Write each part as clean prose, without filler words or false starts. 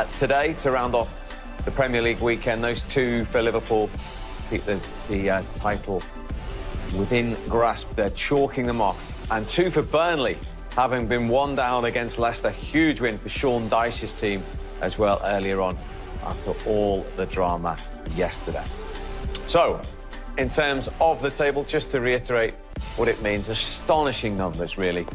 today to round off the Premier League weekend. Those two for Liverpool keep the title within grasp. They're chalking them off. And two for Burnley, having been one down against Leicester. Huge win for Sean Dyche's team as well earlier on after all the drama yesterday. So, in terms of the table, just to reiterate what it means, astonishing numbers really.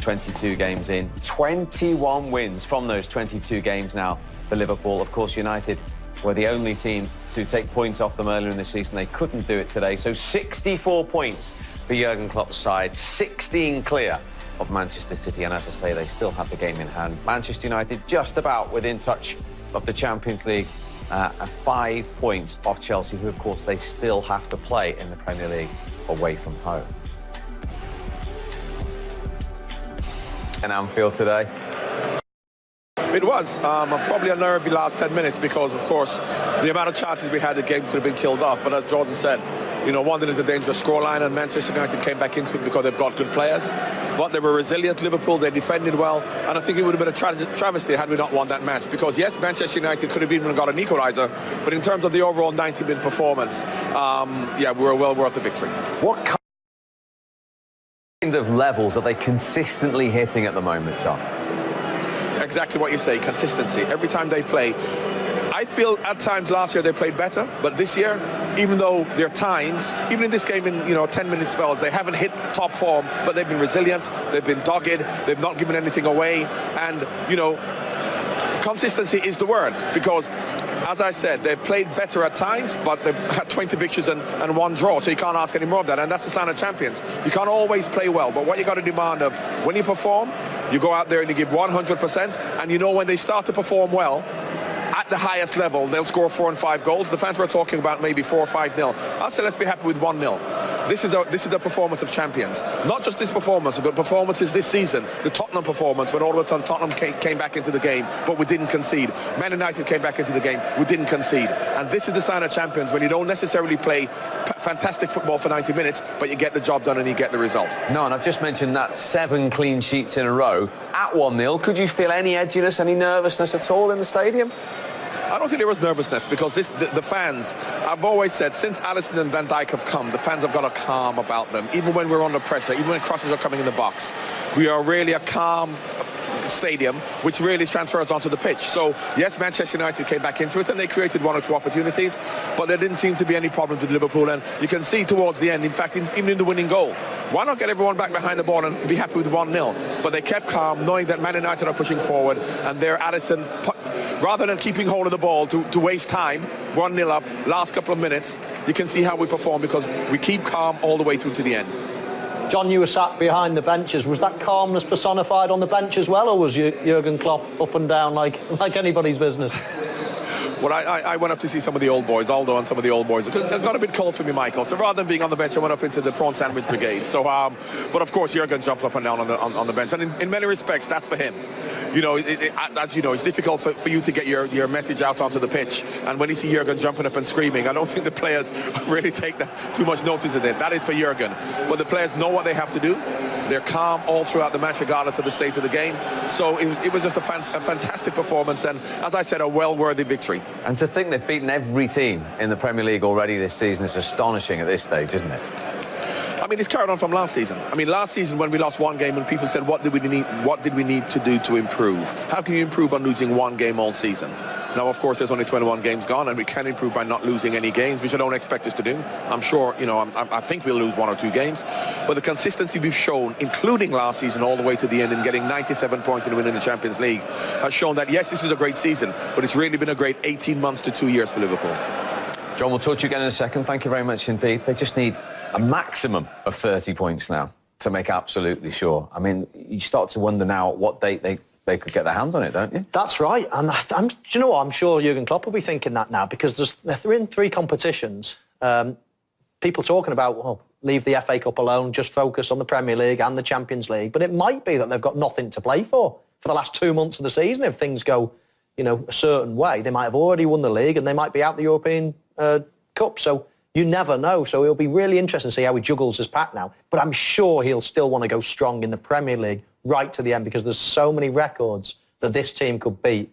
22 games in, 21 wins from those 22 games now for Liverpool. Of course, United were the only team to take points off them earlier in the season. They couldn't do it today. So 64 points for Jurgen Klopp's side, 16 clear of Manchester City. And as I say, they still have the game in hand. Manchester United just about within touch of the Champions League, 5 points off Chelsea, who, of course, they still have to play in the Premier League away from home. In Anfield today. It was probably a nervy last 10 minutes because, of course, the amount of chances we had, the game could have been killed off. But as Jordan said, you know, 1-0 is a dangerous scoreline, and Manchester United came back into it because they've got good players. But they were resilient, Liverpool, they defended well, and I think it would have been a travesty had we not won that match. Because, yes, Manchester United could have even got an equaliser, but in terms of the overall 90-minute performance, yeah, we were well worth the victory. What kind of levels are they consistently hitting at the moment, John? Exactly what you say, consistency. Every time they play, I feel at times last year they played better, but this year, even though there are times, even in this game in 10-minute spells, they haven't hit top form, but they've been resilient, they've been dogged, they've not given anything away, and consistency is the word, because as I said, they've played better at times, but they've had 20 victories and one draw, so you can't ask any more of that, and that's the sign of champions. You can't always play well, but what you got to demand of when you perform, you go out there and you give 100%, and when they start to perform well, at the highest level, they'll score 4 and 5 goals. The fans were talking about maybe 4 or 5-0. I'll say let's be happy with 1-0. This is the performance of champions. Not just this performance, but performances this season. The Tottenham performance, when all of a sudden Tottenham came back into the game, but we didn't concede. Man United came back into the game, we didn't concede. And this is the sign of champions, when you don't necessarily play fantastic football for 90 minutes, but you get the job done and you get the result. No, and I've just mentioned that 7 clean sheets in a row at 1-0. Could you feel any edginess, any nervousness at all in the stadium? I don't think there was nervousness because the fans, I've always said, since Alisson and Van Dijk have come, the fans have got a calm about them. Even when we're under pressure, even when crosses are coming in the box, we are really a calm stadium, which really transfers onto the pitch. So, yes, Manchester United came back into it and they created 1 or 2 opportunities, but there didn't seem to be any problems with Liverpool. And you can see towards the end, in fact, even in the winning goal, why not get everyone back behind the ball and be happy with 1-0? But they kept calm, knowing that Man United are pushing forward, and their Alisson, rather than keeping hold of the ball to waste time, 1-0 up, last couple of minutes, you can see how we perform because we keep calm all the way through to the end. John, you were sat behind the benches. Was that calmness personified on the bench as well, or was Jurgen Klopp up and down like anybody's business? Well, I went up to see some of the old boys, Aldo and some of the old boys. It got a bit cold for me, Michael. So rather than being on the bench, I went up into the prawn sandwich brigade. So, but of course, Jurgen jumped up and down on the bench. And in many respects, that's for him. As you know, it's difficult for you to get your message out onto the pitch. And when you see Jurgen jumping up and screaming, I don't think the players really take too much notice of it. That is for Jurgen. But the players know what they have to do. They're calm all throughout the match, regardless of the state of the game. So it was just a fantastic performance, and as I said, a well-worthy victory. And to think they've beaten every team in the Premier League already this season is astonishing at this stage, isn't it? I mean, it's carried on from last season. I mean, last season when we lost 1 game and people said, what did we need to do to improve? How can you improve on losing 1 game all season? Now, of course, there's only 21 games gone, and we can improve by not losing any games, which I don't expect us to do. I'm sure, I think we'll lose 1 or 2 games. But the consistency we've shown, including last season all the way to the end and getting 97 points and winning the Champions League, has shown that, yes, this is a great season, but it's really been a great 18 months to 2 years for Liverpool. John, we'll talk to you again in a second. Thank you very much indeed. They just need a maximum of 30 points now to make absolutely sure. I mean, you start to wonder now what date they could get their hands on it, don't you? That's right. And do you know what? I'm sure Jurgen Klopp will be thinking that now because they're in 3 competitions. People talking about, well, leave the FA Cup alone, just focus on the Premier League and the Champions League. But it might be that they've got nothing to play for the last 2 months of the season. If things go, a certain way, they might have already won the league and they might be out the European Cup. So you never know. So it'll be really interesting to see how he juggles his pack now. But I'm sure he'll still want to go strong in the Premier League right to the end because there's so many records that this team could beat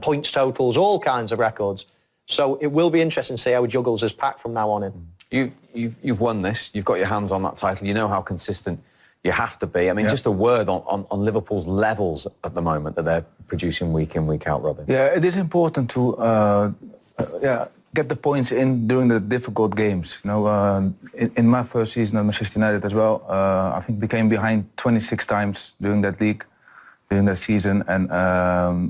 points totals, all kinds of records. So it will be interesting to see how he juggles his pack from now on in. You've won this. You've got your hands on that title. You know how consistent you have to be. I mean, just a word on Liverpool's levels at the moment that they're producing week in, week out, Robin. Yeah, it is important to get the points in during the difficult games. You know, in my first season at Manchester United as well, I think we came behind 26 times during that league, during that season, and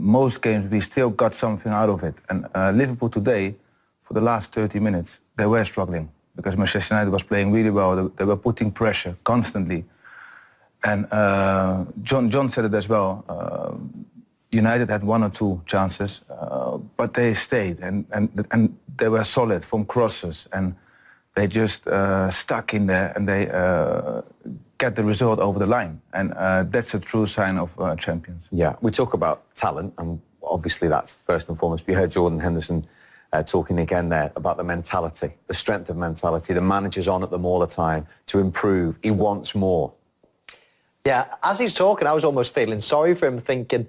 most games we still got something out of it. And Liverpool today, for the last 30 minutes, they were struggling because Manchester United was playing really well. They were putting pressure constantly. And John said it as well. United had one or two chances, but they stayed and they were solid from crosses, and they just stuck in there and they get the result over the line. And that's a true sign of champions. Yeah, we talk about talent, and obviously that's first and foremost. We heard Jordan Henderson talking again there about the mentality, the strength of mentality. The manager's on at them all the time to improve. He wants more. Yeah, as he's talking, I was almost feeling sorry for him, thinking,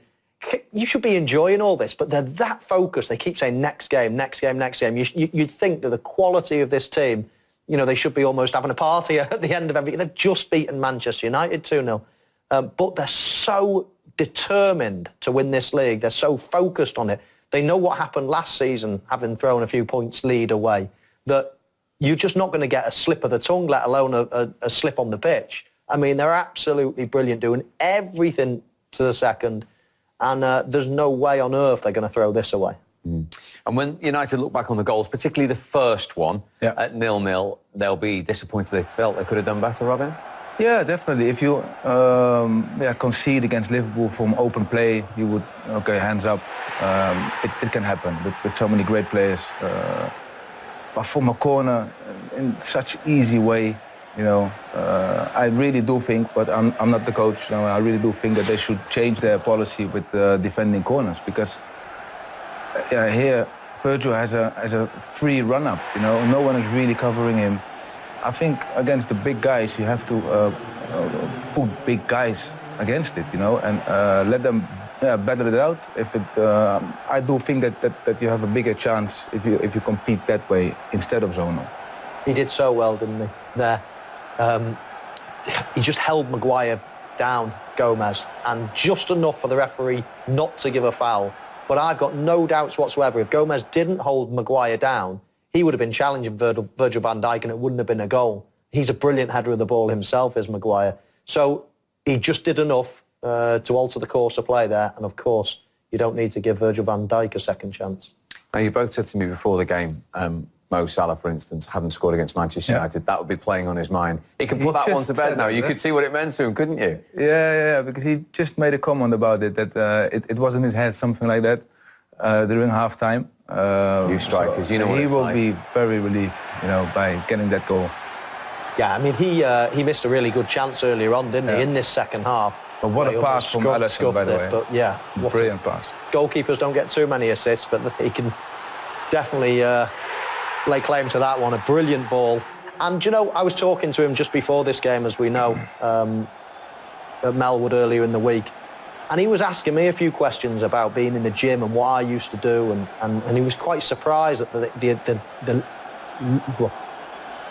you should be enjoying all this, but they're that focused. They keep saying next game, next game, next game. You'd think that the quality of this team, you know, they should be almost having a party at the end of everything. They've just beaten Manchester United 2-0. But they're so determined to win this league. They're so focused on it. They know what happened last season, having thrown a few points lead away, that you're just not going to get a slip of the tongue, let alone a slip on the pitch. I mean, they're absolutely brilliant, doing everything to the second, and there's no way on earth they're going to throw this away. And when United look back on the goals, particularly the first one at 0-0, they'll be disappointed. They felt they could have done better, Robin? Yeah, definitely. If you concede against Liverpool from open play, you would, okay, hands up. It can happen with so many great players. But from a corner, in such easy way, you know, I really do think, but I'm not the coach, you know, I really do think that they should change their policy with defending corners, because here Virgil has a free run-up, you know, no one is really covering him. I think against the big guys you have to put big guys against it, you know, and let them battle it out. If it, I do think that you have a bigger chance if you compete that way instead of zonal. He did so well, didn't he? There. He just held Maguire down, Gomez, and just enough for the referee not to give a foul. But I've got no doubts whatsoever, if Gomez didn't hold Maguire down, he would have been challenging Virgil van Dijk and it wouldn't have been a goal. He's a brilliant header of the ball himself, is Maguire. So he just did enough to alter the course of play there. And of course, you don't need to give Virgil van Dijk a second chance. Now, you both said to me before the game, Mo Salah, for instance, hadn't scored against Manchester United. That would be playing on his mind. He can put that one to bed now. You could see what it meant to him, couldn't you? Yeah, because he just made a comment about it, that it was in his head, something like that, during half-time. You strikers, you know what he it's will like. be very relieved, you know, by getting that goal. Yeah, I mean, he missed a really good chance earlier on, didn't he, in this second half. But what a pass from Alisson, by the way. But yeah, Brilliant pass. Goalkeepers don't get too many assists, but he can definitely lay claim to that one. A brilliant ball. And, you know, I was talking to him just before this game, as we know, at Melwood earlier in the week. And he was asking me a few questions about being in the gym and what I used to do. And he was quite surprised at the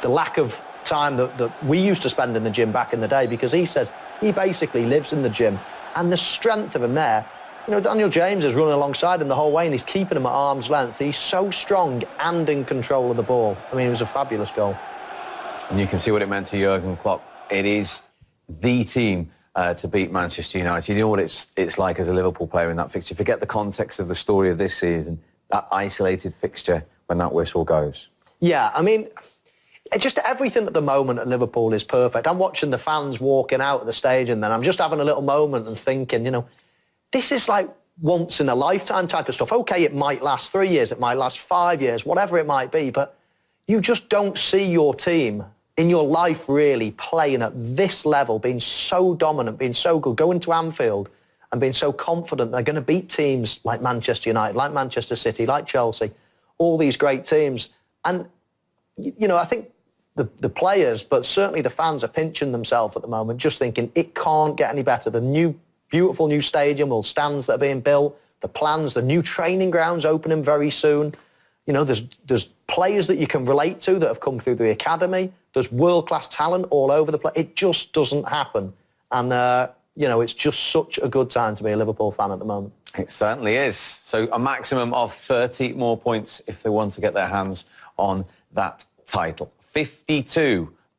lack of time that we used to spend in the gym back in the day, because he says he basically lives in the gym. And the strength of him there, you know, Daniel James is running alongside him the whole way and he's keeping him at arm's length. He's so strong and in control of the ball. I mean, it was a fabulous goal. And you can see what it meant to Jurgen Klopp. It is the team to beat Manchester United. You know what it's like as a Liverpool player in that fixture. Forget the context of the story of this season. That isolated fixture when that whistle goes. Yeah, I mean, just everything at the moment at Liverpool is perfect. I'm watching the fans walking out of the stadium, and then I'm just having a little moment and thinking, you know, this is like once in a lifetime type of stuff. Okay, it might last 3 years, it might last 5 years, whatever it might be, but you just don't see your team in your life really playing at this level, being so dominant, being so good, going to Anfield and being so confident they're going to beat teams like Manchester United, like Manchester City, like Chelsea, all these great teams. And, you know, I think the players, but certainly the fans, are pinching themselves at the moment, just thinking it can't get any better. The beautiful new stadium, all stands that are being built, the plans, the new training grounds opening very soon. You know, there's players that you can relate to that have come through the academy. There's world-class talent all over the place. It just doesn't happen. And, you know, it's just such a good time to be a Liverpool fan at the moment. It certainly is. So a maximum of 30 more points if they want to get their hands on that title. 52